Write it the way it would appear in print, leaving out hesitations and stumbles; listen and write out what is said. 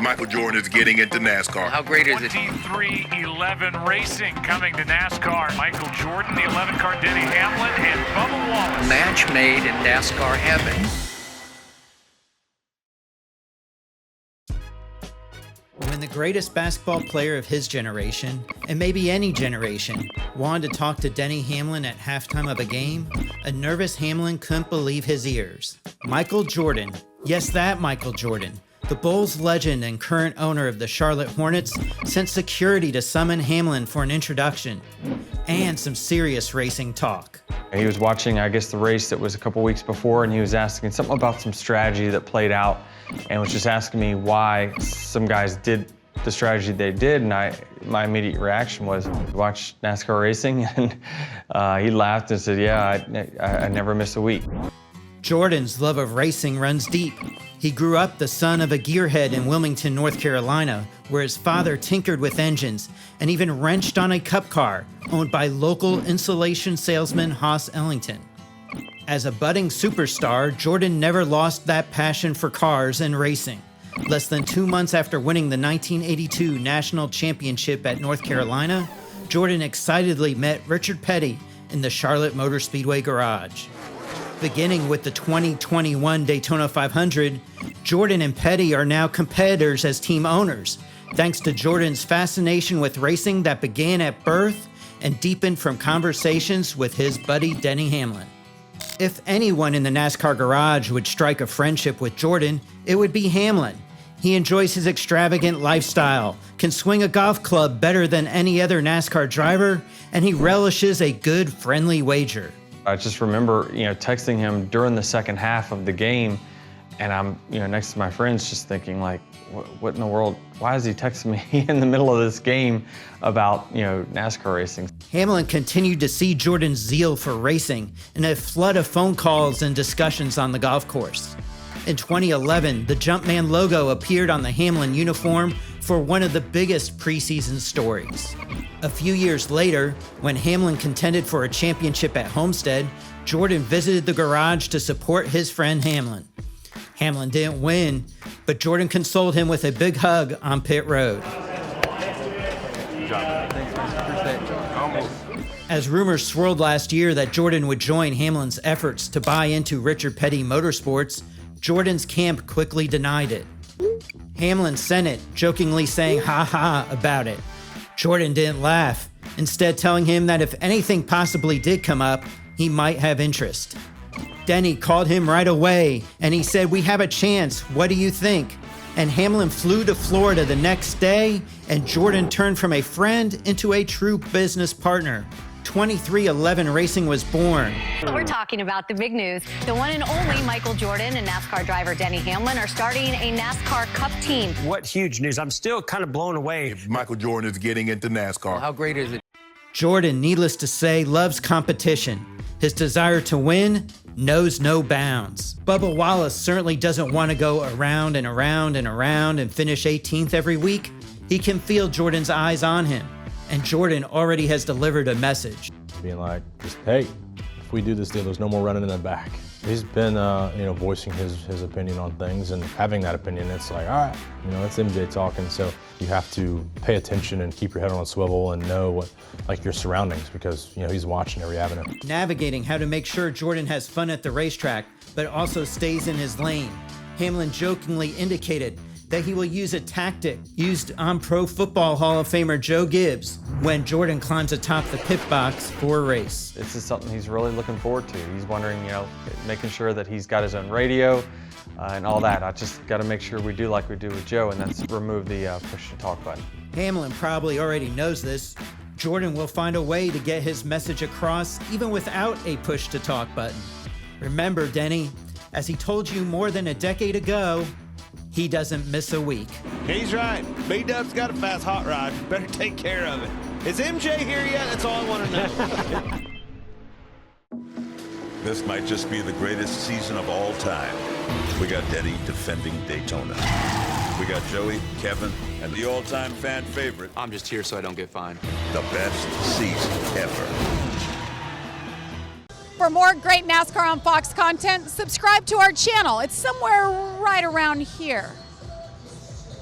Michael Jordan is getting into NASCAR. How great is it? 23-11 racing coming to NASCAR. Michael Jordan, the 11 car, Denny Hamlin, and Bubba Wallace. Match made in NASCAR heaven. When the greatest basketball player of his generation, and maybe any generation, wanted to talk to Denny Hamlin at halftime of a game, a nervous Hamlin couldn't believe his ears. Michael Jordan, yes, that Michael Jordan, the Bulls legend and current owner of the Charlotte Hornets, sent security to summon Hamlin for an introduction and some serious racing talk. He was watching, I guess, the race that was a couple weeks before, and he was asking something about some strategy that played out, and was just asking me why some guys did the strategy they did, and my immediate reaction was, watch NASCAR racing, and he laughed and said, yeah, I never miss a week. Jordan's love of racing runs deep. He grew up the son of a gearhead in Wilmington, North Carolina, where his father tinkered with engines and even wrenched on a cup car owned by local insulation salesman Hoss Ellington. As a budding superstar, Jordan never lost that passion for cars and racing. Less than 2 months after winning the 1982 National Championship at North Carolina, Jordan excitedly met Richard Petty in the Charlotte Motor Speedway garage. Beginning with the 2021 Daytona 500, Jordan and Petty are now competitors as team owners, thanks to Jordan's fascination with racing that began at birth and deepened from conversations with his buddy Denny Hamlin. If anyone in the NASCAR garage would strike a friendship with Jordan, it would be Hamlin. He enjoys his extravagant lifestyle, can swing a golf club better than any other NASCAR driver, and he relishes a good, friendly wager. I just remember, texting him during the second half of the game, and I'm, next to my friends just thinking like, what in the world, why is he texting me in the middle of this game about, NASCAR racing? Hamlin continued to see Jordan's zeal for racing in a flood of phone calls and discussions on the golf course. In 2011, the Jumpman logo appeared on the Hamlin uniform for one of the biggest preseason stories. A few years later, when Hamlin contended for a championship at Homestead, Jordan visited the garage to support his friend Hamlin. Hamlin didn't win, but Jordan consoled him with a big hug on pit road. As rumors swirled last year that Jordan would join Hamlin's efforts to buy into Richard Petty Motorsports, Jordan's camp quickly denied it. Hamlin sent it, jokingly saying "ha ha" about it. Jordan didn't laugh, instead telling him that if anything possibly did come up, he might have interest. Denny called him right away, and he said, "We have a chance, what do you think?" And Hamlin flew to Florida the next day, and Jordan turned from a friend into a true business partner. 23-11 Racing was born. We're talking about the big news. The one and only Michael Jordan and NASCAR driver Denny Hamlin are starting a NASCAR Cup team. What huge news. I'm still kind of blown away. Michael Jordan is getting into NASCAR. How great is it? Jordan, needless to say, loves competition. His desire to win knows no bounds. Bubba Wallace certainly doesn't want to go around and around and around and finish 18th every week. He can feel Jordan's eyes on him, and Jordan already has delivered a message. Being like, just, hey, if we do this deal, there's no more running in the back. He's been, voicing his opinion on things, and having that opinion, it's like, all right, it's MJ talking, so you have to pay attention and keep your head on a swivel and know what, your surroundings, because, he's watching every avenue. Navigating how to make sure Jordan has fun at the racetrack, but also stays in his lane. Hamlin jokingly indicated that he will use a tactic used on Pro Football Hall of Famer Joe Gibbs when Jordan climbs atop the pit box for a race. This is something he's really looking forward to. He's wondering, making sure that he's got his own radio and all that. I just got to make sure we do like we do with Joe, and that's remove the push-to-talk button. Hamlin probably already knows this. Jordan will find a way to get his message across even without a push-to-talk button. Remember, Denny, as he told you more than a decade ago, he doesn't miss a week. He's right. B-Dub's got a fast hot rod. Better take care of it. Is MJ here yet? That's all I want to know. This might just be the greatest season of all time. We got Denny defending Daytona. We got Joey, Kevin, and the all-time fan favorite. I'm just here so I don't get fined. The best season ever. For more great NASCAR on Fox content, subscribe to our channel. It's somewhere right around here.